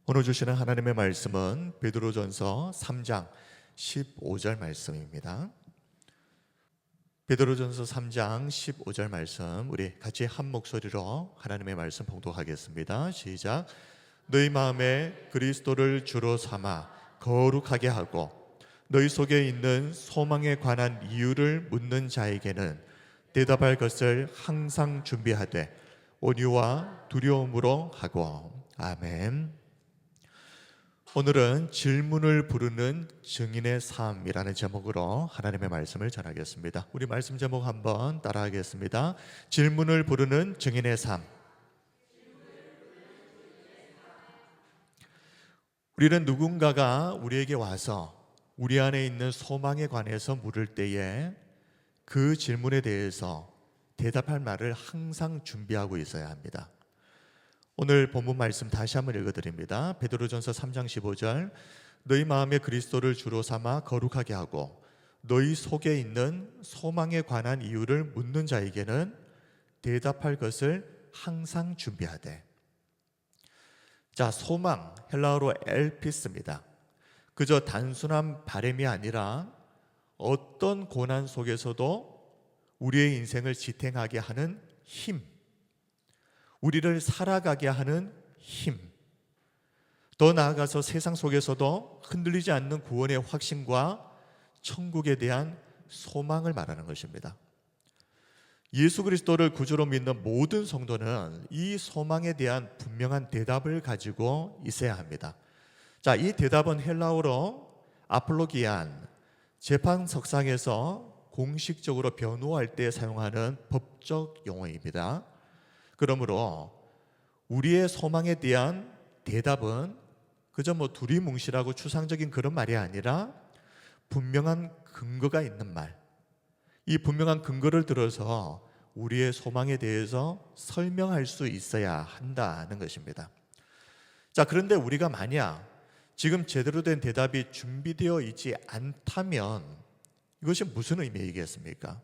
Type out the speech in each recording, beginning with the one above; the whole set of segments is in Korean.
오늘 주시는 하나님의 말씀은 베드로전서 3장 15절 말씀입니다. 베드로전서 3장 15절 말씀, 우리 같이 한 목소리로 하나님의 말씀 봉독하겠습니다. 시작. 너희 마음에 그리스도를 주로 삼아 거룩하게 하고 너희 속에 있는 소망에 관한 이유를 묻는 자에게는 대답할 것을 항상 준비하되 온유와 두려움으로 하고. 아멘. 오늘은 질문을 부르는 증인의 삶이라는 제목으로 하나님의 말씀을 전하겠습니다. 우리 말씀 제목 한번 따라하겠습니다. 질문을 부르는 증인의 삶. 우리는 누군가가 우리에게 와서 우리 안에 있는 소망에 관해서 물을 때에 그 질문에 대해서 대답할 말을 항상 준비하고 있어야 합니다. 오늘 본문 말씀 다시 한번 읽어드립니다. 베드로전서 3장 15절. 너희 마음에 그리스도를 주로 삼아 거룩하게 하고 너희 속에 있는 소망에 관한 이유를 묻는 자에게는 대답할 것을 항상 준비하되. 자, 소망, 헬라어로 엘피스입니다. 그저 단순한 바람이 아니라 어떤 고난 속에서도 우리의 인생을 지탱하게 하는 힘, 우리를 살아가게 하는 힘, 더 나아가서 세상 속에서도 흔들리지 않는 구원의 확신과 천국에 대한 소망을 말하는 것입니다. 예수 그리스도를 구주로 믿는 모든 성도는 이 소망에 대한 분명한 대답을 가지고 있어야 합니다. 자, 이 대답은 헬라어로 아폴로기안, 재판석상에서 공식적으로 변호할 때 사용하는 법적 용어입니다. 그러므로 우리의 소망에 대한 대답은 그저 두리뭉실하고 추상적인 그런 말이 아니라 분명한 근거가 있는 말, 이 분명한 근거를 들어서 우리의 소망에 대해서 설명할 수 있어야 한다는 것입니다. 자, 그런데 우리가 만약 지금 제대로 된 대답이 준비되어 있지 않다면 이것이 무슨 의미이겠습니까?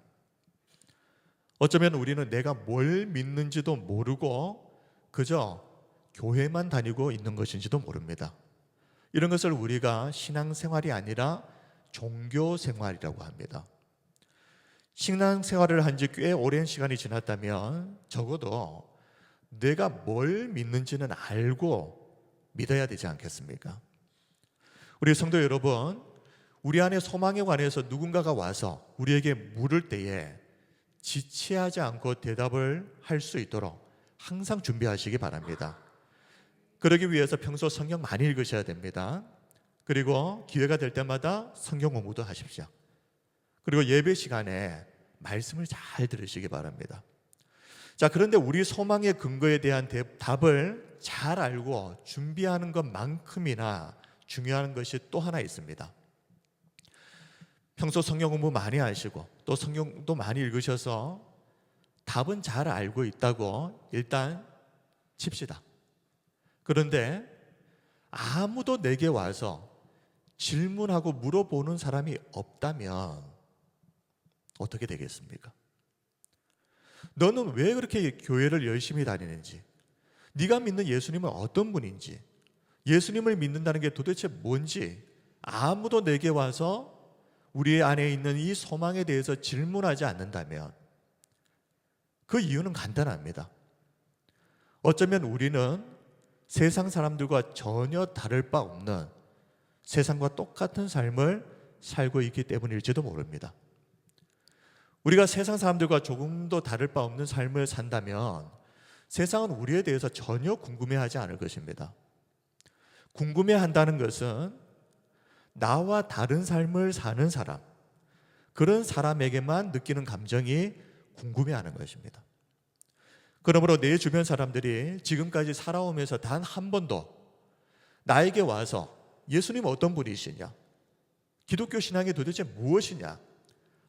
어쩌면 우리는 내가 뭘 믿는지도 모르고 그저 교회만 다니고 있는 것인지도 모릅니다. 이런 것을 우리가 신앙생활이 아니라 종교생활이라고 합니다. 신앙생활을 한 지 꽤 오랜 시간이 지났다면 적어도 내가 뭘 믿는지는 알고 믿어야 되지 않겠습니까? 우리 성도 여러분, 우리 안에 소망에 관해서 누군가가 와서 우리에게 물을 때에 지체하지 않고 대답을 할 수 있도록 항상 준비하시기 바랍니다. 그러기 위해서 평소 성경 많이 읽으셔야 됩니다. 그리고 기회가 될 때마다 성경 공부도 하십시오. 그리고 예배 시간에 말씀을 잘 들으시기 바랍니다. 자, 그런데 우리 소망의 근거에 대한 답을 잘 알고 준비하는 것만큼이나 중요한 것이 또 하나 있습니다. 평소 성경 공부 많이 하시고 또 성경도 많이 읽으셔서 답은 잘 알고 있다고 일단 칩시다. 그런데 아무도 내게 와서 질문하고 물어보는 사람이 없다면 어떻게 되겠습니까? 너는 왜 그렇게 교회를 열심히 다니는지, 네가 믿는 예수님은 어떤 분인지, 예수님을 믿는다는 게 도대체 뭔지 아무도 내게 와서 우리 안에 있는 이 소망에 대해서 질문하지 않는다면 그 이유는 간단합니다. 어쩌면 우리는 세상 사람들과 전혀 다를 바 없는, 세상과 똑같은 삶을 살고 있기 때문일지도 모릅니다. 우리가 세상 사람들과 조금도 다를 바 없는 삶을 산다면 세상은 우리에 대해서 전혀 궁금해하지 않을 것입니다. 궁금해한다는 것은 나와 다른 삶을 사는 사람, 그런 사람에게만 느끼는 감정이 궁금해하는 것입니다. 그러므로 내 주변 사람들이 지금까지 살아오면서 단 한 번도 나에게 와서 예수님 어떤 분이시냐, 기독교 신앙이 도대체 무엇이냐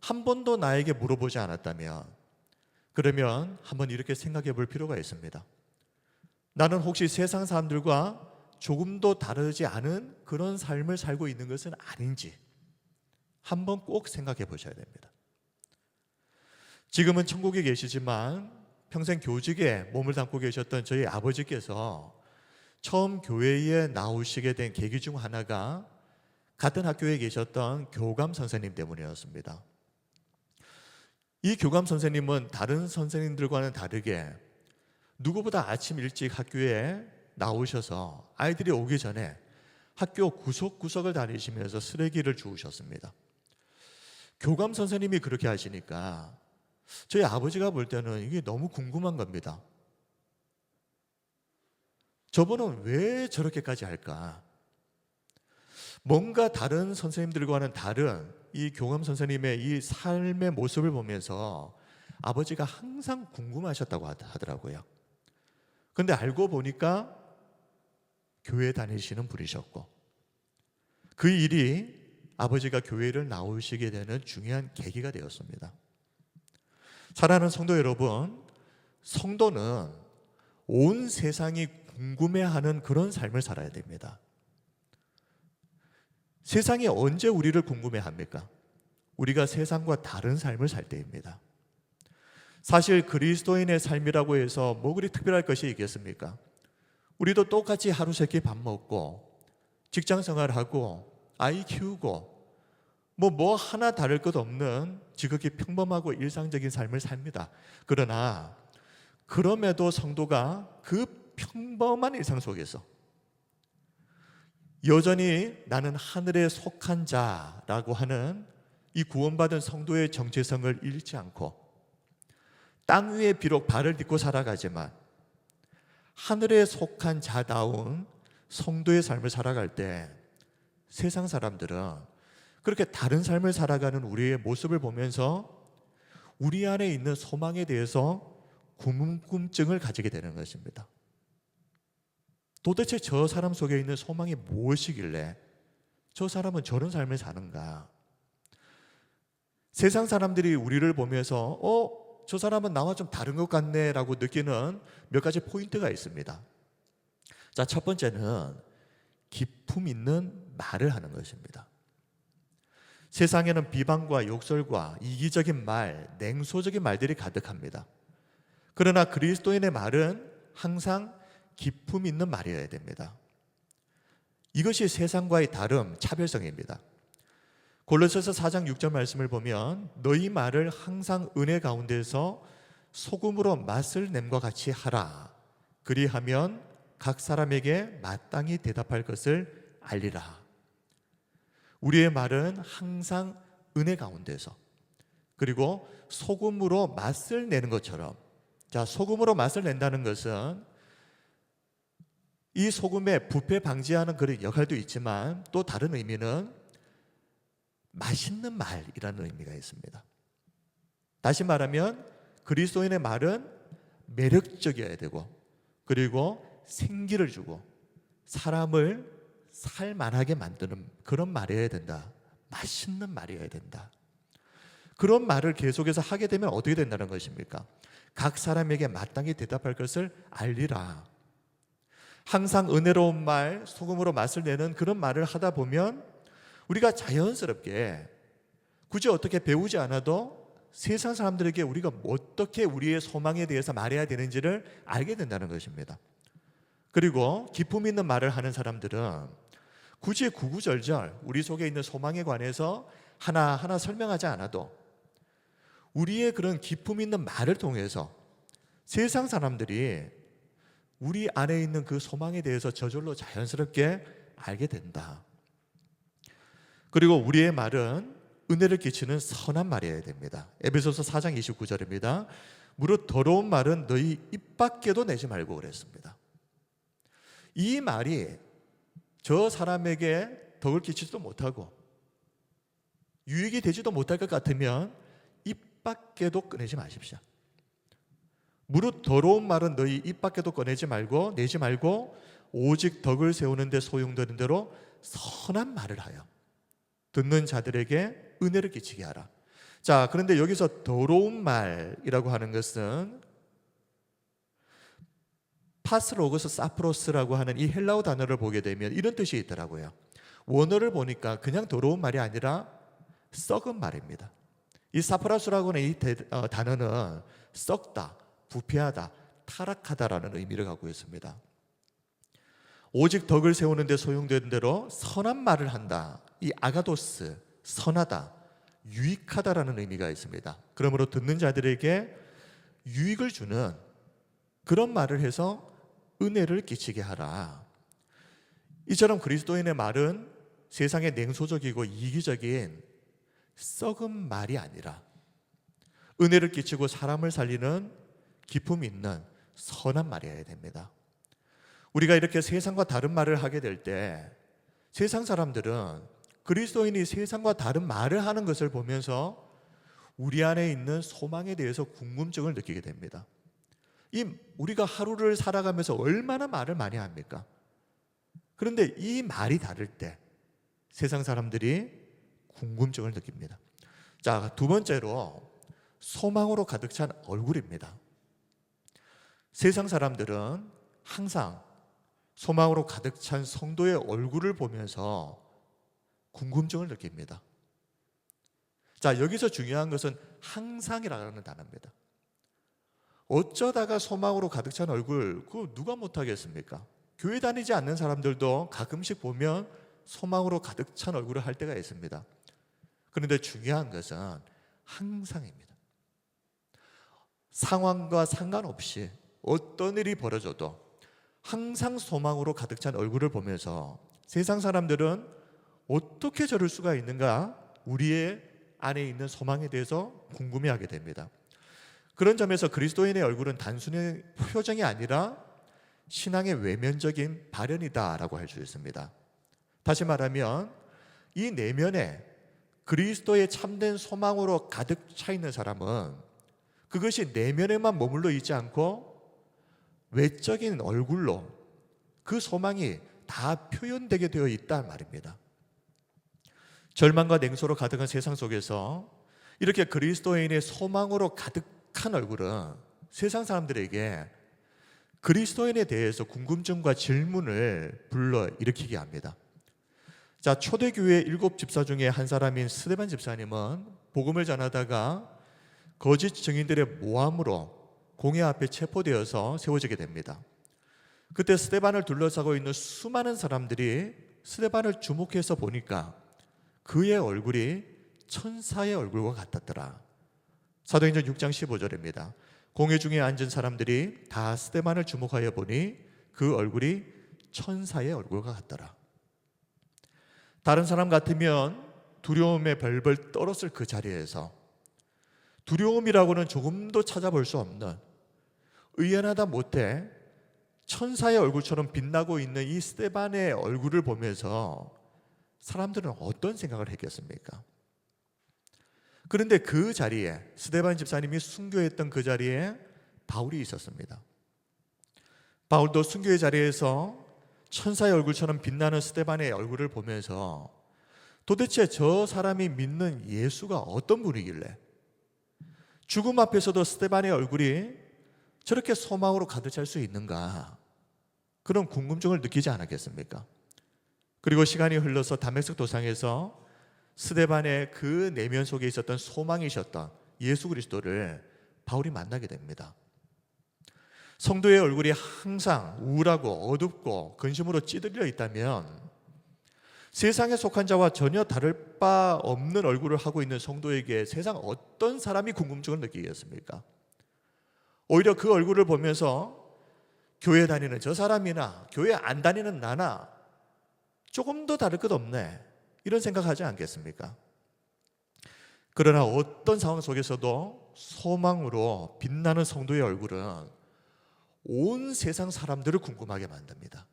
한 번도 나에게 물어보지 않았다면, 그러면 한번 이렇게 생각해 볼 필요가 있습니다. 나는 혹시 세상 사람들과 조금도 다르지 않은 그런 삶을 살고 있는 것은 아닌지 한번 꼭 생각해 보셔야 됩니다. 지금은 천국에 계시지만 평생 교직에 몸을 담고 계셨던 저희 아버지께서 처음 교회에 나오시게 된 계기 중 하나가 같은 학교에 계셨던 교감 선생님 때문이었습니다. 이 교감 선생님은 다른 선생님들과는 다르게 누구보다 아침 일찍 학교에 나오셔서 아이들이 오기 전에 학교 구석구석을 다니시면서 쓰레기를 주우셨습니다. 교감 선생님이 그렇게 하시니까 저희 아버지가 볼 때는 이게 너무 궁금한 겁니다. 저분은 왜 저렇게까지 할까? 뭔가 다른 선생님들과는 다른 이 교감 선생님의 이 삶의 모습을 보면서 아버지가 항상 궁금하셨다고 하더라고요. 근데 알고 보니까 교회 다니시는 분이셨고, 그 일이 아버지가 교회를 나오시게 되는 중요한 계기가 되었습니다. 사랑하는 성도 여러분, 성도는 온 세상이 궁금해하는 그런 삶을 살아야 됩니다. 세상이 언제 우리를 궁금해합니까? 우리가 세상과 다른 삶을 살 때입니다. 사실 그리스도인의 삶이라고 해서 뭐 그리 특별할 것이 있겠습니까? 우리도 똑같이 하루 세끼 밥 먹고 직장 생활하고 아이 키우고 뭐 하나 다를 것 없는 지극히 평범하고 일상적인 삶을 삽니다. 그러나 그럼에도 성도가 그 평범한 일상 속에서 여전히 나는 하늘에 속한 자라고 하는 이 구원받은 성도의 정체성을 잃지 않고 땅 위에 비록 발을 딛고 살아가지만 하늘에 속한 자다운 성도의 삶을 살아갈 때 세상 사람들은 그렇게 다른 삶을 살아가는 우리의 모습을 보면서 우리 안에 있는 소망에 대해서 궁금증을 가지게 되는 것입니다. 도대체 저 사람 속에 있는 소망이 무엇이길래 저 사람은 저런 삶을 사는가? 세상 사람들이 우리를 보면서 저 사람은 나와 좀 다른 것 같네 라고 느끼는 몇 가지 포인트가 있습니다. 자, 첫 번째는 기품 있는 말을 하는 것입니다. 세상에는 비방과 욕설과 이기적인 말, 냉소적인 말들이 가득합니다. 그러나 그리스도인의 말은 항상 기품 있는 말이어야 됩니다. 이것이 세상과의 다름, 차별성입니다. 골로새서 4장 6절 말씀을 보면 너희 말을 항상 은혜 가운데서 소금으로 맛을 냄과 같이 하라. 그리하면 각 사람에게 마땅히 대답할 것을 알리라. 우리의 말은 항상 은혜 가운데서, 그리고 소금으로 맛을 내는 것처럼, 자, 소금으로 맛을 낸다는 것은 이 소금의 부패 방지하는 그런 역할도 있지만 또 다른 의미는 맛있는 말이라는 의미가 있습니다. 다시 말하면 그리스도인의 말은 매력적이어야 되고, 그리고 생기를 주고 사람을 살만하게 만드는 그런 말이어야 된다. 맛있는 말이어야 된다. 그런 말을 계속해서 하게 되면 어떻게 된다는 것입니까? 각 사람에게 마땅히 대답할 것을 알리라. 항상 은혜로운 말, 소금으로 맛을 내는 그런 말을 하다 보면 우리가 자연스럽게 굳이 어떻게 배우지 않아도 세상 사람들에게 우리가 어떻게 우리의 소망에 대해서 말해야 되는지를 알게 된다는 것입니다. 그리고 기품 있는 말을 하는 사람들은 굳이 구구절절 우리 속에 있는 소망에 관해서 하나하나 설명하지 않아도 우리의 그런 기품 있는 말을 통해서 세상 사람들이 우리 안에 있는 그 소망에 대해서 저절로 자연스럽게 알게 된다. 그리고 우리의 말은 은혜를 끼치는 선한 말이어야 됩니다. 에베소서 4장 29절입니다. 무릇 더러운 말은 너희 입 밖에도 내지 말고 그랬습니다. 이 말이 저 사람에게 덕을 끼치지도 못하고 유익이 되지도 못할 것 같으면 입 밖에도 꺼내지 마십시오. 무릇 더러운 말은 너희 입 밖에도 내지 말고 오직 덕을 세우는 데 소용되는 대로 선한 말을 하여 듣는 자들에게 은혜를 끼치게 하라. 자, 그런데 여기서 더러운 말이라고 하는 것은 파스로고스 사프로스라고 하는 이 헬라어 단어를 보게 되면 이런 뜻이 있더라고요. 원어를 보니까 그냥 더러운 말이 아니라 썩은 말입니다. 이 사프라스라고 하는 이 단어는 썩다, 부패하다, 타락하다라는 의미를 갖고 있습니다. 오직 덕을 세우는 데 소용되는 대로 선한 말을 한다. 이 아가도스, 선하다, 유익하다라는 의미가 있습니다. 그러므로 듣는 자들에게 유익을 주는 그런 말을 해서 은혜를 끼치게 하라. 이처럼 그리스도인의 말은 세상에 냉소적이고 이기적인 썩은 말이 아니라 은혜를 끼치고 사람을 살리는 기품 있는 선한 말이어야 됩니다. 우리가 이렇게 세상과 다른 말을 하게 될 때 세상 사람들은 그리스도인이 세상과 다른 말을 하는 것을 보면서 우리 안에 있는 소망에 대해서 궁금증을 느끼게 됩니다. 우리가 하루를 살아가면서 얼마나 말을 많이 합니까? 그런데 이 말이 다를 때 세상 사람들이 궁금증을 느낍니다. 자, 두 번째로 소망으로 가득 찬 얼굴입니다. 세상 사람들은 항상 소망으로 가득 찬 성도의 얼굴을 보면서 궁금증을 느낍니다. 자, 여기서 중요한 것은 항상이라는 단어입니다. 어쩌다가 소망으로 가득 찬 얼굴, 그거 누가 못하겠습니까? 교회 다니지 않는 사람들도 가끔씩 보면 소망으로 가득 찬 얼굴을 할 때가 있습니다. 그런데 중요한 것은 항상입니다. 상황과 상관없이 어떤 일이 벌어져도 항상 소망으로 가득 찬 얼굴을 보면서 세상 사람들은 어떻게 저럴 수가 있는가, 우리의 안에 있는 소망에 대해서 궁금해하게 됩니다. 그런 점에서 그리스도인의 얼굴은 단순히 표정이 아니라 신앙의 외면적인 발현이다라고 할 수 있습니다. 다시 말하면 이 내면에 그리스도의 참된 소망으로 가득 차 있는 사람은 그것이 내면에만 머물러 있지 않고 외적인 얼굴로 그 소망이 다 표현되게 되어 있단 말입니다. 절망과 냉소로 가득한 세상 속에서 이렇게 그리스도인의 소망으로 가득한 얼굴은 세상 사람들에게 그리스도인에 대해서 궁금증과 질문을 불러일으키게 합니다. 자, 초대교회 7 집사 중에 한 사람인 스데반 집사님은 복음을 전하다가 거짓 증인들의 모함으로 공회 앞에 체포되어서 세워지게 됩니다. 그때 스데반을 둘러싸고 있는 수많은 사람들이 스데반을 주목해서 보니까 그의 얼굴이 천사의 얼굴과 같았더라. 사도행전 6장 15절입니다. 공회 중에 앉은 사람들이 다 스데반을 주목하여 보니 그 얼굴이 천사의 얼굴과 같더라. 다른 사람 같으면 두려움에 벌벌 떨었을 그 자리에서 두려움이라고는 조금도 찾아볼 수 없는 의연하다 못해 천사의 얼굴처럼 빛나고 있는 이 스데반의 얼굴을 보면서 사람들은 어떤 생각을 했겠습니까? 그런데 그 자리에, 스데반 집사님이 순교했던 그 자리에 바울이 있었습니다. 바울도 순교의 자리에서 천사의 얼굴처럼 빛나는 스데반의 얼굴을 보면서 도대체 저 사람이 믿는 예수가 어떤 분이길래 죽음 앞에서도 스데반의 얼굴이 저렇게 소망으로 가득 찰 수 있는가, 그런 궁금증을 느끼지 않았겠습니까? 그리고 시간이 흘러서 다메섹 도상에서 스데반의 그 내면 속에 있었던 소망이셨던 예수 그리스도를 바울이 만나게 됩니다. 성도의 얼굴이 항상 우울하고 어둡고 근심으로 찌들려 있다면 세상에 속한 자와 전혀 다를 바 없는 얼굴을 하고 있는 성도에게 세상 어떤 사람이 궁금증을 느끼겠습니까? 오히려 그 얼굴을 보면서 교회 다니는 저 사람이나 교회 안 다니는 나나 조금 더 다를 것 없네, 이런 생각하지 않겠습니까? 그러나 어떤 상황 속에서도 소망으로 빛나는 성도의 얼굴은 온 세상 사람들을 궁금하게 만듭니다.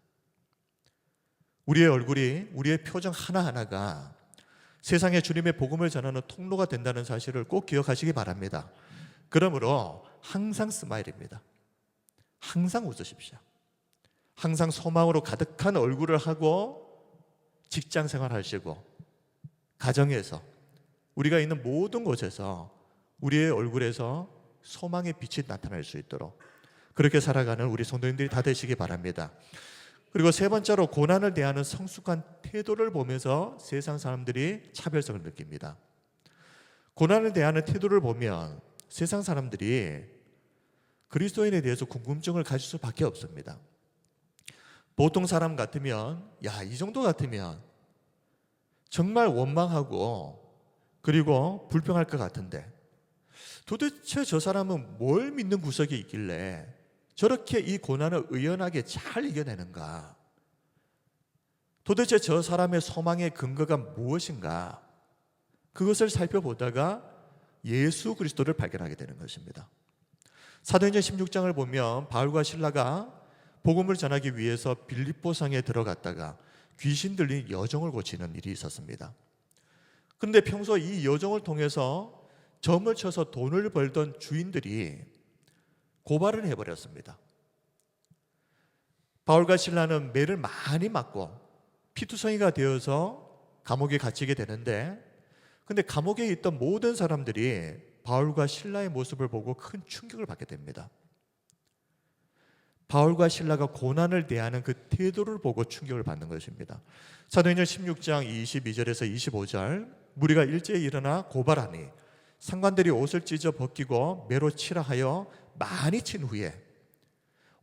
우리의 얼굴이, 우리의 표정 하나하나가 세상에 주님의 복음을 전하는 통로가 된다는 사실을 꼭 기억하시기 바랍니다. 그러므로 항상 스마일입니다. 항상 웃으십시오. 항상 소망으로 가득한 얼굴을 하고 직장 생활하시고 가정에서 우리가 있는 모든 곳에서 우리의 얼굴에서 소망의 빛이 나타날 수 있도록 그렇게 살아가는 우리 성도님들이 다 되시기 바랍니다. 그리고 세 번째로 고난을 대하는 성숙한 태도를 보면서 세상 사람들이 차별성을 느낍니다. 고난을 대하는 태도를 보면 세상 사람들이 그리스도인에 대해서 궁금증을 가질 수밖에 없습니다. 보통 사람 같으면 이 정도 같으면 정말 원망하고 그리고 불평할 것 같은데 도대체 저 사람은 뭘 믿는 구석이 있길래 저렇게 이 고난을 의연하게 잘 이겨내는가? 도대체 저 사람의 소망의 근거가 무엇인가? 그것을 살펴보다가 예수 그리스도를 발견하게 되는 것입니다. 사도행전 16장을 보면 바울과 실라가 복음을 전하기 위해서 빌립보성에 들어갔다가 귀신 들린 여종을 고치는 일이 있었습니다. 그런데 평소 이 여종을 통해서 점을 쳐서 돈을 벌던 주인들이 고발을 해버렸습니다. 바울과 실라는 매를 많이 맞고 피투성이가 되어서 감옥에 갇히게 되는데, 근데 감옥에 있던 모든 사람들이 바울과 실라의 모습을 보고 큰 충격을 받게 됩니다. 바울과 실라가 고난을 대하는 그 태도를 보고 충격을 받는 것입니다. 사도행전 16장 22절에서 25절, 무리가 일제히 일어나 고발하니 상관들이 옷을 찢어 벗기고 매로 치라 하여 많이 친 후에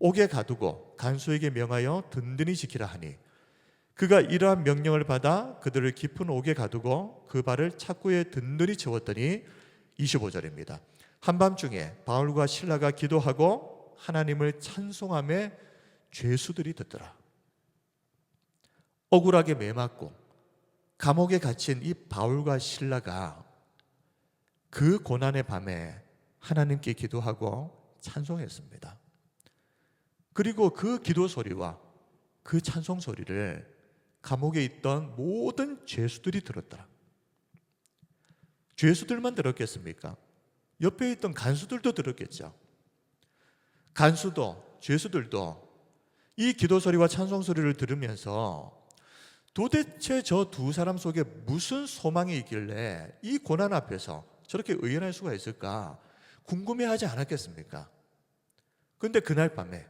옥에 가두고 간수에게 명하여 든든히 지키라 하니, 그가 이러한 명령을 받아 그들을 깊은 옥에 가두고 그 발을 착고에 든든히 채웠더니 25절입니다. 한밤중에 바울과 실라가 기도하고 하나님을 찬송하며 죄수들이 듣더라. 억울하게 매맞고 감옥에 갇힌 이 바울과 실라가 그 고난의 밤에 하나님께 기도하고 찬송했습니다. 그리고 그 기도 소리와 그 찬송 소리를 감옥에 있던 모든 죄수들이 들었더라. 죄수들만 들었겠습니까? 옆에 있던 간수들도 들었겠죠. 간수도 죄수들도 이 기도 소리와 찬송 소리를 들으면서 도대체 저 두 사람 속에 무슨 소망이 있길래 이 고난 앞에서 저렇게 의연할 수가 있을까 궁금해하지 않았겠습니까? 그런데 그날 밤에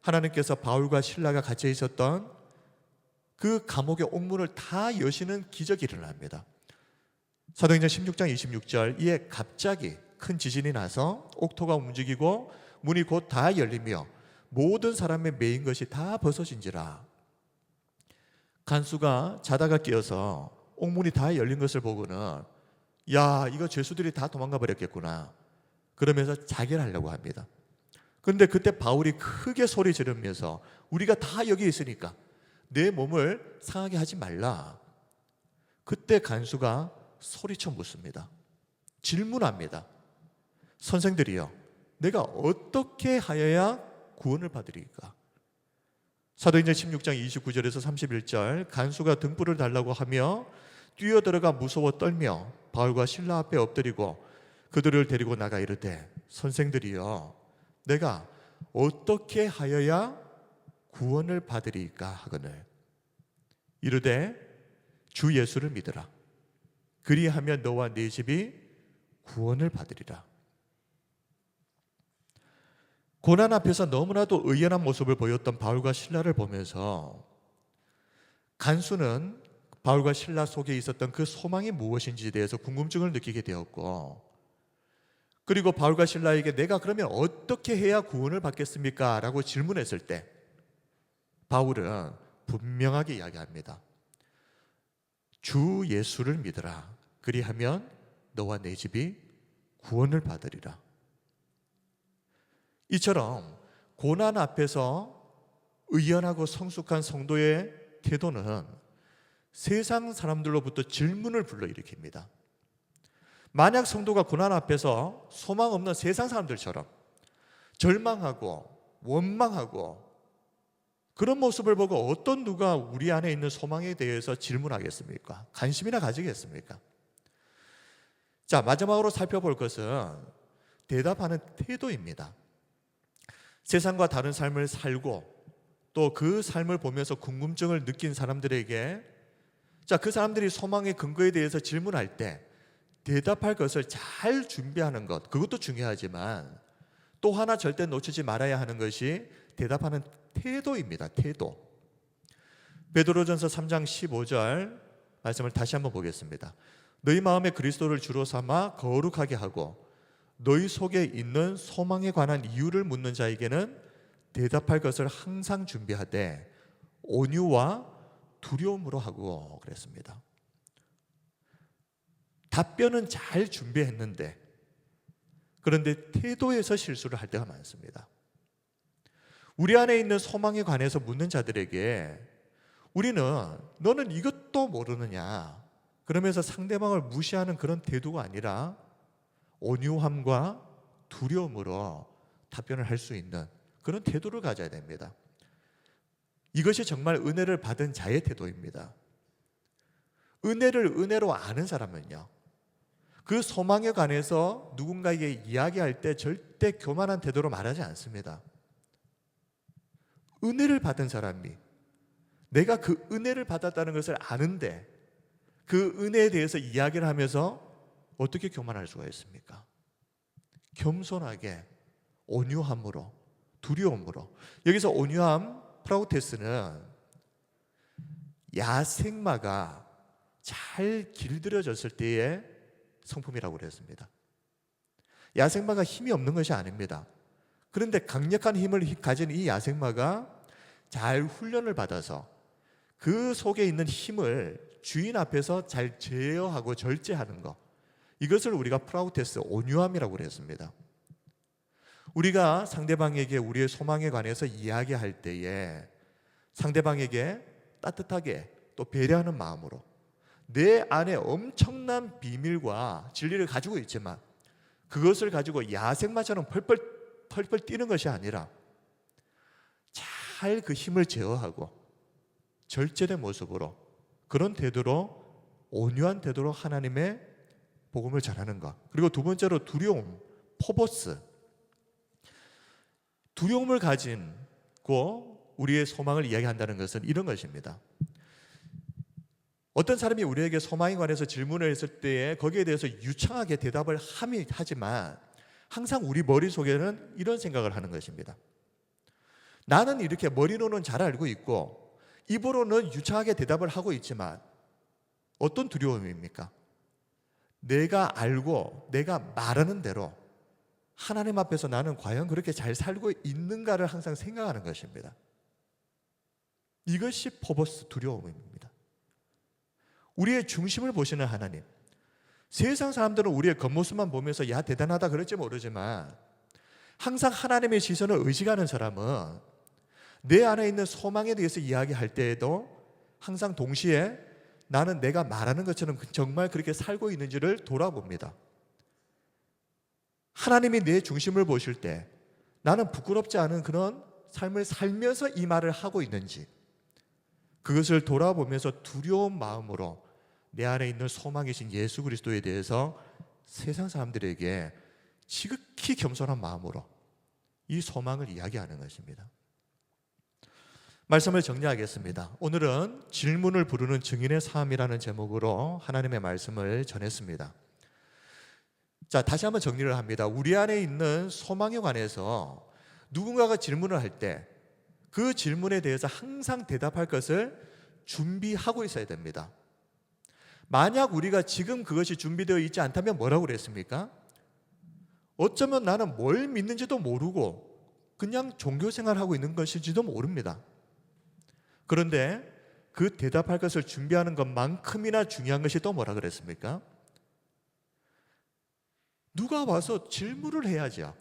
하나님께서 바울과 실라가 갇혀 있었던 그 감옥의 옥문을 다 여시는 기적이 일어납니다. 사도행전 16장 26절, 이에 갑자기 큰 지진이 나서 옥토가 움직이고 문이 곧 다 열리며 모든 사람의 매인 것이 다 벗어진지라. 간수가 자다가 깨어서 옥문이 다 열린 것을 보고는 이거 죄수들이 다 도망가 버렸겠구나 그러면서 자결 하려고 합니다. 그런데 그때 바울이 크게 소리 지르면서 우리가 다 여기 있으니까 내 몸을 상하게 하지 말라. 그때 간수가 소리쳐 묻습니다. 질문합니다. 선생들이여, 내가 어떻게 하여야 구원을 받으리까? 사도행전 16장 29절에서 31절, 간수가 등불을 달라고 하며 뛰어들어가 무서워 떨며 바울과 실라 앞에 엎드리고 그들을 데리고 나가 이르되, 선생들이여, 내가 어떻게 하여야 구원을 받으리까 하거늘 이르되 주 예수를 믿으라. 그리하면 너와 네 집이 구원을 받으리라. 고난 앞에서 너무나도 의연한 모습을 보였던 바울과 실라를 보면서 간수는 바울과 실라 속에 있었던 그 소망이 무엇인지에 대해서 궁금증을 느끼게 되었고, 그리고 바울과 실라에게 내가 그러면 어떻게 해야 구원을 받겠습니까? 라고 질문했을 때 바울은 분명하게 이야기합니다. 주 예수를 믿으라. 그리하면 너와 내 집이 구원을 받으리라. 이처럼 고난 앞에서 의연하고 성숙한 성도의 태도는 세상 사람들로부터 질문을 불러일으킵니다. 만약 성도가 고난 앞에서 소망 없는 세상 사람들처럼 절망하고 원망하고 그런 모습을 보고 어떤 누가 우리 안에 있는 소망에 대해서 질문하겠습니까? 관심이나 가지겠습니까? 자, 마지막으로 살펴볼 것은 대답하는 태도입니다. 세상과 다른 삶을 살고 또 그 삶을 보면서 궁금증을 느낀 사람들에게 그 사람들이 소망의 근거에 대해서 질문할 때 대답할 것을 잘 준비하는 것, 그것도 중요하지만 또 하나 절대 놓치지 말아야 하는 것이 대답하는 태도입니다. 태도. 베드로전서 3장 15절 말씀을 다시 한번 보겠습니다. 너희 마음에 그리스도를 주로 삼아 거룩하게 하고 너희 속에 있는 소망에 관한 이유를 묻는 자에게는 대답할 것을 항상 준비하되 온유와 두려움으로 하고 그랬습니다. 답변은 잘 준비했는데 그런데 태도에서 실수를 할 때가 많습니다. 우리 안에 있는 소망에 관해서 묻는 자들에게 우리는 너는 이것도 모르느냐 그러면서 상대방을 무시하는 그런 태도가 아니라 온유함과 두려움으로 답변을 할 수 있는 그런 태도를 가져야 됩니다. 이것이 정말 은혜를 받은 자의 태도입니다. 은혜를 은혜로 아는 사람은요, 그 소망에 관해서 누군가에게 이야기할 때 절대 교만한 태도로 말하지 않습니다. 은혜를 받은 사람이 내가 그 은혜를 받았다는 것을 아는데 그 은혜에 대해서 이야기를 하면서 어떻게 교만할 수가 있습니까? 겸손하게 온유함으로 두려움으로. 여기서 온유함 프라우테스는 야생마가 잘 길들여졌을 때의 성품이라고 그랬습니다. 야생마가 힘이 없는 것이 아닙니다. 그런데 강력한 힘을 가진 이 야생마가 잘 훈련을 받아서 그 속에 있는 힘을 주인 앞에서 잘 제어하고 절제하는 것, 이것을 우리가 프라우테스, 온유함이라고 그랬습니다. 우리가 상대방에게 우리의 소망에 관해서 이야기할 때에 상대방에게 따뜻하게 또 배려하는 마음으로 내 안에 엄청난 비밀과 진리를 가지고 있지만 그것을 가지고 야생마처럼 펄펄 뛰는 것이 아니라 잘 그 힘을 제어하고 절제된 모습으로 그런 태도로 온유한 태도로 하나님의 복음을 전하는 것. 그리고 두 번째로 두려움, 포보스. 두려움을 가지고 우리의 소망을 이야기한다는 것은 이런 것입니다. 어떤 사람이 우리에게 소망에 관해서 질문을 했을 때에 거기에 대해서 유창하게 대답을 하지만 항상 우리 머릿속에는 이런 생각을 하는 것입니다. 나는 이렇게 머리로는 잘 알고 있고 입으로는 유창하게 대답을 하고 있지만 어떤 두려움입니까? 내가 알고 내가 말하는 대로 하나님 앞에서 나는 과연 그렇게 잘 살고 있는가를 항상 생각하는 것입니다. 이것이 포보스, 두려움입니다. 우리의 중심을 보시는 하나님. 세상 사람들은 우리의 겉모습만 보면서 야 대단하다 그럴지 모르지만 항상 하나님의 시선을 의식하는 사람은 내 안에 있는 소망에 대해서 이야기할 때에도 항상 동시에 나는 내가 말하는 것처럼 정말 그렇게 살고 있는지를 돌아봅니다. 하나님이 내 중심을 보실 때 나는 부끄럽지 않은 그런 삶을 살면서 이 말을 하고 있는지 그것을 돌아보면서 두려운 마음으로 내 안에 있는 소망이신 예수 그리스도에 대해서 세상 사람들에게 지극히 겸손한 마음으로 이 소망을 이야기하는 것입니다. 말씀을 정리하겠습니다. 오늘은 질문을 부르는 증인의 삶이라는 제목으로 하나님의 말씀을 전했습니다. 자, 다시 한번 정리를 합니다. 우리 안에 있는 소망에 관해서 누군가가 질문을 할 때 그 질문에 대해서 항상 대답할 것을 준비하고 있어야 됩니다. 만약 우리가 지금 그것이 준비되어 있지 않다면 뭐라고 그랬습니까? 어쩌면 나는 뭘 믿는지도 모르고 그냥 종교생활하고 있는 것일지도 모릅니다. 그런데 그 대답할 것을 준비하는 것만큼이나 중요한 것이 또 뭐라 그랬습니까? 누가 와서 질문을 해야죠.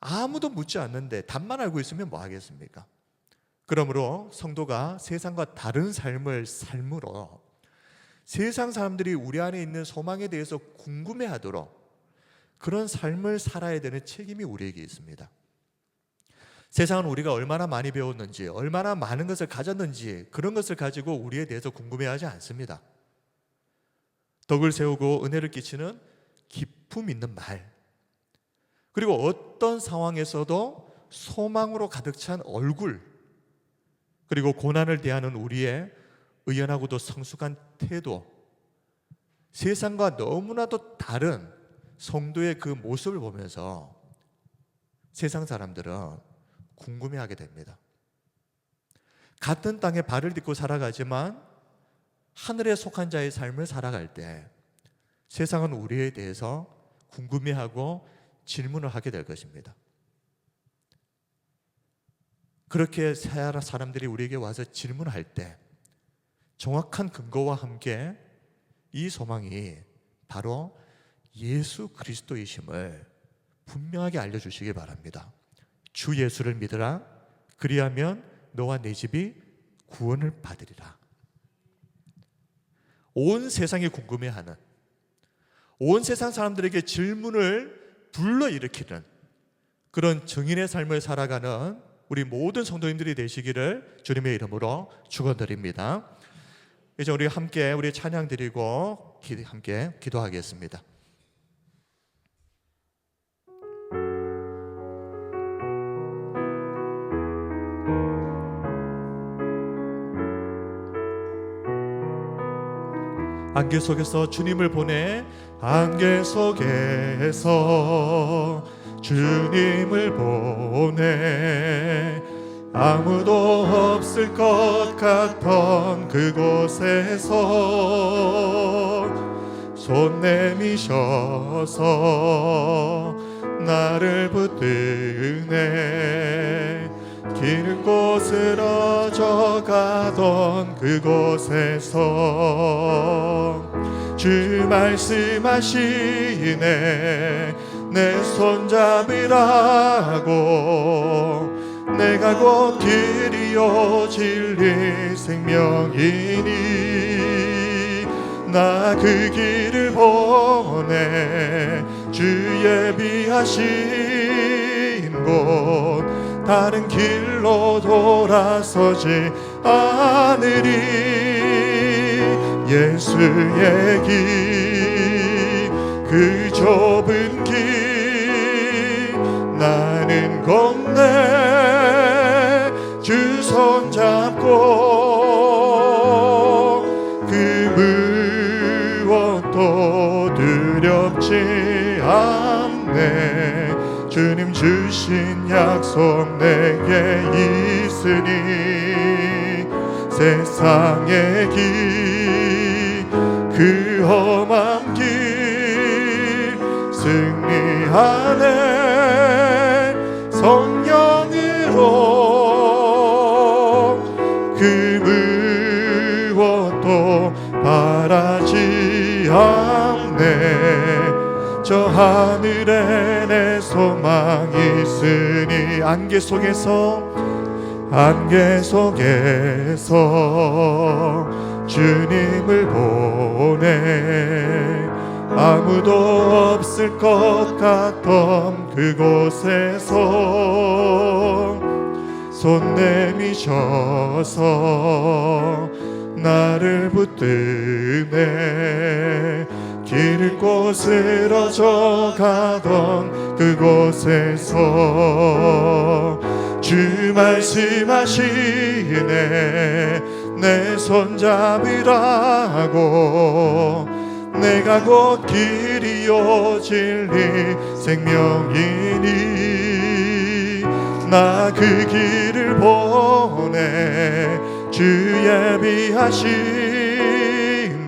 아무도 묻지 않는데 답만 알고 있으면 뭐 하겠습니까? 그러므로 성도가 세상과 다른 삶을 삶으로 세상 사람들이 우리 안에 있는 소망에 대해서 궁금해하도록 그런 삶을 살아야 되는 책임이 우리에게 있습니다. 세상은 우리가 얼마나 많이 배웠는지, 얼마나 많은 것을 가졌는지 그런 것을 가지고 우리에 대해서 궁금해하지 않습니다. 덕을 세우고 은혜를 끼치는 기품 있는 말, 그리고 어떤 상황에서도 소망으로 가득 찬 얼굴, 그리고 고난을 대하는 우리의 의연하고도 성숙한 태도, 세상과 너무나도 다른 성도의 그 모습을 보면서 세상 사람들은 궁금해하게 됩니다. 같은 땅에 발을 딛고 살아가지만 하늘에 속한 자의 삶을 살아갈 때 세상은 우리에 대해서 궁금해하고 질문을 하게 될 것입니다. 그렇게 사람들이 우리에게 와서 질문할 때 정확한 근거와 함께 이 소망이 바로 예수 그리스도이심을 분명하게 알려주시기 바랍니다. 주 예수를 믿으라. 그리하면 너와 내 집이 구원을 받으리라. 온 세상이 궁금해하는, 온 세상 사람들에게 질문을 불러일으키는 그런 증인의 삶을 살아가는 우리 모든 성도님들이 되시기를 주님의 이름으로 축원드립니다. 이제 우리 함께 우리 찬양 드리고 함께 기도하겠습니다. 안개 속에서 주님을 보내, 안개 속에서 주님을 보내, 아무도 없을 것 같던 그곳에서 손 내미셔서 나를 붙드네, 길 곳으로 가던 그곳에서 주 말씀하시네, 내 손잡으라고, 내가 곧 길이요 진리 생명이니, 나 그 길을 보내, 주 예비하신 곳 다른 길로 돌아서지 않으리. 예수의 길, 그 좁은 길, 나는 건네 주 손잡고, 그 무엇도 두렵지 않네. 주님 주신 약속 내게 있으니, 세상의 길, 그 험한 길 승리하네. 성령으로 그 무엇도 바라지 않네. 저 하늘에 내 소망이 있으니, 안개 속에서 주님을 보내, 아무도 없을 것 같던 그곳에서 손 내미셔서 나를 붙드네, 길 곳으로 가던 그곳에서 주 말씀하시네, 내 손잡으라고, 내가 곧 길이요 진리 생명이니, 나 그 길을 보내, 주 예비하신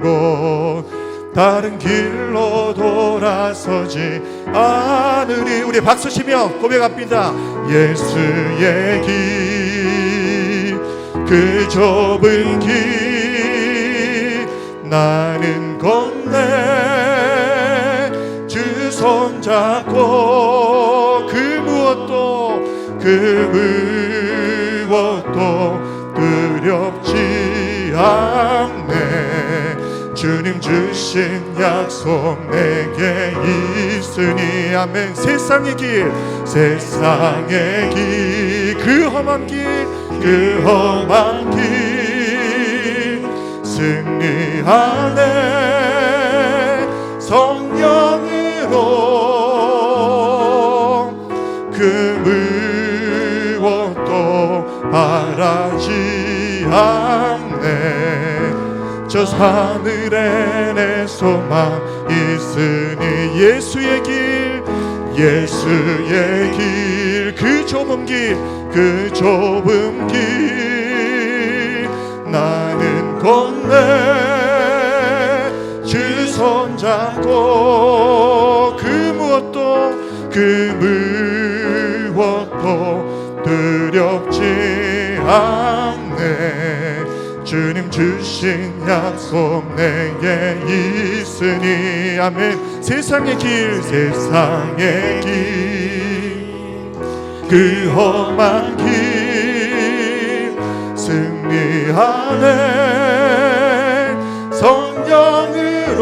곳 다른 길로 돌아서지 않으리. 우리 박수치며 고백합니다. 예수의 길, 그 좁은 길, 나는 건네 주 손잡고, 그 무엇도 두렵지 않네. 주님 주신 약속 내게 있으니, 아멘. 세상의 길, 그 험한 길, 승리하네. 성령으로 그 무엇도 바라지 않네. 저 하늘에 내 소망 있으니, 예수의 길, 그 좁은 길, 나는 건네 주 손잡고, 그 무엇도 두렵지 않네. 주님 주신 약속 내게 있으니. 아멘. 세상의 길, 세상의 길, 그 험한 길 승리하네. 성령으로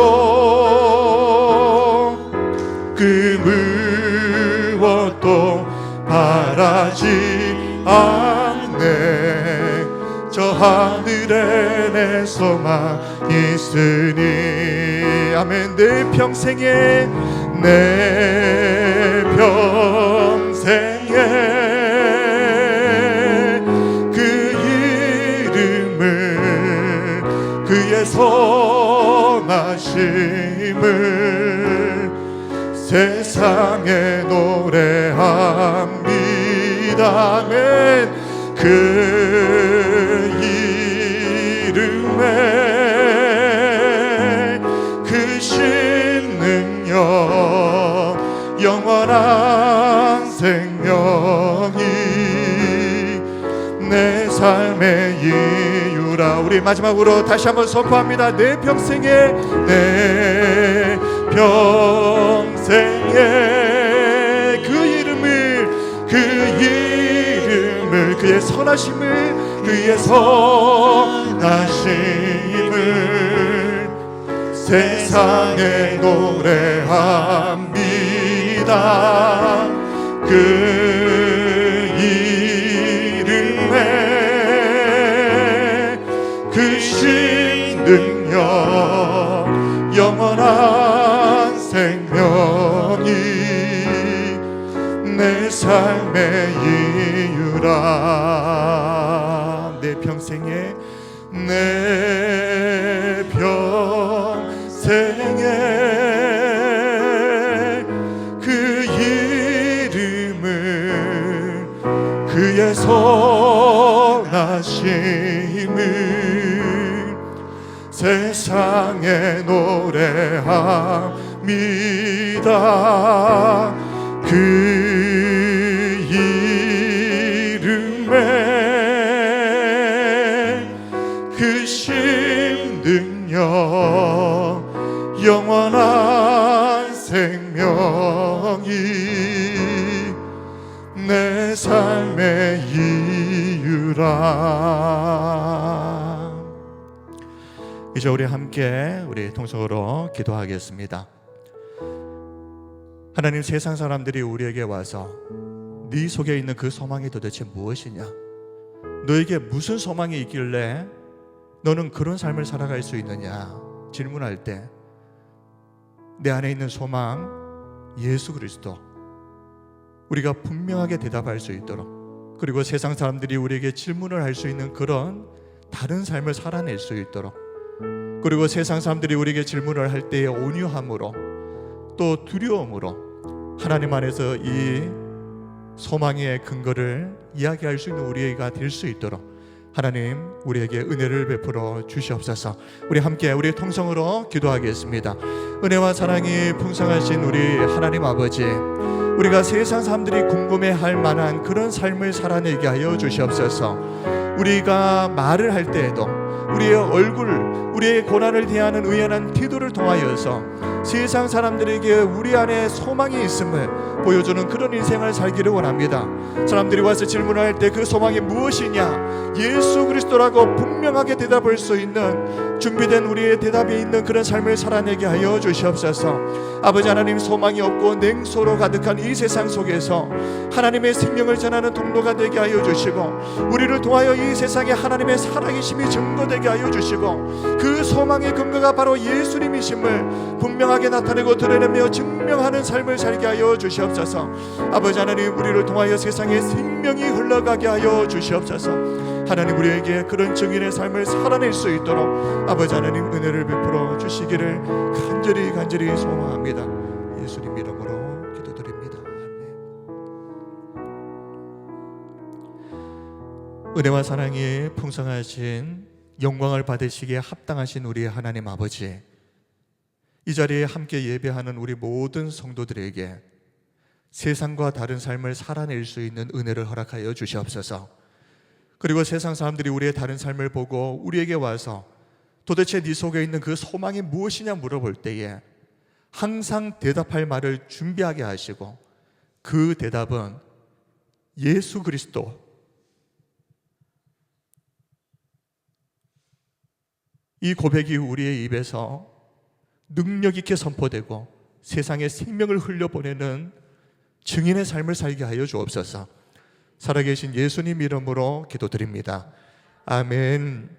그 무엇도 바라지 않네. 저 하늘에 내 소망 있으니. 아멘. 내 평생에, 내 평생에 그 이름을, 그의 선하심을 세상에 노래합니다. 아멘. 그 이름에 그 신능력, 영원한 생명이 내 삶의 이유라. 우리 마지막으로 다시 한번 선포합니다. 내 평생에, 내 평생에 그 이름을, 그 이름을, 그의 선하심을, 그의 선하심을 세상에 노래합니다. 그 이름에 그 신능력, 영원한 생명이 내 삶의 이유라. 내 평생에, 내 평생에 그 이름을, 그의 선하심을 세상에 노래합니다. 그 이름에 그 신능력, 영원한 생명이 내 삶의 이유라. 이제 우리 함께 우리 통성으로 기도하겠습니다. 하나님, 세상 사람들이 우리에게 와서 네 속에 있는 그 소망이 도대체 무엇이냐, 너에게 무슨 소망이 있길래 너는 그런 삶을 살아갈 수 있느냐 질문할 때 내 안에 있는 소망 예수 그리스도, 우리가 분명하게 대답할 수 있도록, 그리고 세상 사람들이 우리에게 질문을 할 수 있는 그런 다른 삶을 살아낼 수 있도록, 그리고 세상 사람들이 우리에게 질문을 할 때의 온유함으로 또 두려움으로 하나님 안에서 이 소망의 근거를 이야기할 수 있는 우리가 될 수 있도록 하나님 우리에게 은혜를 베풀어 주시옵소서. 우리 함께 우리 통성으로 기도하겠습니다. 은혜와 사랑이 풍성하신 우리 하나님 아버지, 우리가 세상 사람들이 궁금해할 만한 그런 삶을 살아내게 하여 주시옵소서. 우리가 말을 할 때에도 우리의 얼굴, 우리의 고난을 대하는 의연한 태도를 통하여서 세상 사람들에게 우리 안에 소망이 있음을 보여주는 그런 인생을 살기를 원합니다. 사람들이 와서 질문할 때 그 소망이 무엇이냐, 예수 그리스도라고 분명하게 대답할 수 있는 준비된 우리의 대답이 있는 그런 삶을 살아내게 하여 주시옵소서. 아버지 하나님, 소망이 없고 냉소로 가득한 이 세상 속에서 하나님의 생명을 전하는 통로가 되게 하여 주시고, 우리를 통하여 이 세상에 하나님의 살아계심이 증거되게 하여 주시고, 그 소망의 근거가 바로 예수님이심을 분명하게 나타내고 드러내며 증명하는 삶을 살게 하여 주시옵소서. 아버지 하나님, 우리를 통하여 세상에 생명이 흘러가게 하여 주시옵소서. 하나님, 우리에게 그런 증인의 삶을 살아낼 수 있도록 아버지 하나님 은혜를 베풀어 주시기를 간절히 소망합니다. 예수님 이름으로 기도드립니다. 아멘. 은혜와 사랑이 풍성하신 영광을 받으시기에 합당하신 우리 하나님 아버지, 이 자리에 함께 예배하는 우리 모든 성도들에게 세상과 다른 삶을 살아낼 수 있는 은혜를 허락하여 주시옵소서. 그리고 세상 사람들이 우리의 다른 삶을 보고 우리에게 와서 도대체 네 속에 있는 그 소망이 무엇이냐 물어볼 때에 항상 대답할 말을 준비하게 하시고, 그 대답은 예수 그리스도, 이 고백이 우리의 입에서 능력 있게 선포되고 세상에 생명을 흘려보내는 증인의 삶을 살게 하여 주옵소서. 살아계신 예수님 이름으로 기도드립니다. 아멘.